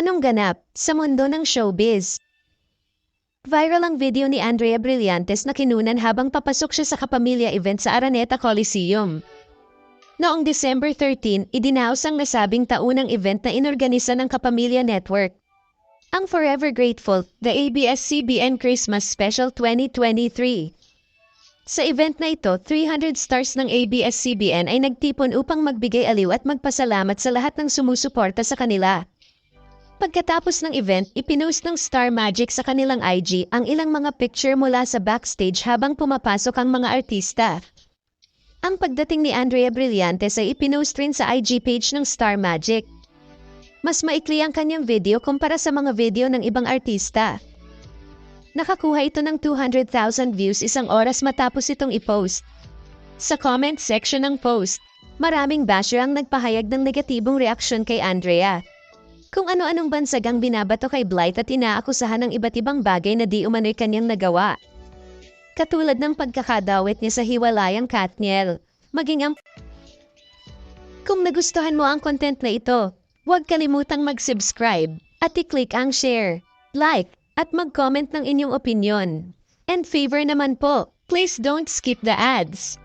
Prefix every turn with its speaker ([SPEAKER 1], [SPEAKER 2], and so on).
[SPEAKER 1] Anong ganap sa mundo ng showbiz? Viral ang video ni Andrea Brillantes na kinunan habang papasok siya sa kapamilya event sa Araneta Coliseum. Noong December 13, idinaos ang nasabing taunang event na inorganisa ng Kapamilya Network. Ang Forever Grateful, the ABS-CBN Christmas Special 2023. Sa event na ito, 300 stars ng ABS-CBN ay nagtipon upang magbigay aliw at magpasalamat sa lahat ng sumusuporta sa kanila. Pagkatapos ng event, ipinost ng Star Magic sa kanilang IG ang ilang mga picture mula sa backstage habang pumapasok ang mga artista. Ang pagdating ni Andrea Brillantes ay ipinost rin sa IG page ng Star Magic. Mas maikli ang kanyang video kumpara sa mga video ng ibang artista. Nakakuha ito ng 200,000 views isang oras matapos itong ipost. Sa comment section ng post, maraming basher ang nagpahayag ng negatibong reaksyon kay Andrea. Kung ano-anong bansag ang binabato kay Blythe at inaakusahan ng iba't ibang bagay na di umano'y kanyang nagawa. Katulad ng pagkakadawit niya sa hiwalayang Katniel, maging ang... Kung nagustuhan mo ang content na ito, huwag kalimutang mag-subscribe at i-click ang share, like, at mag-comment ng inyong opinion. And favor naman po, please don't skip the ads.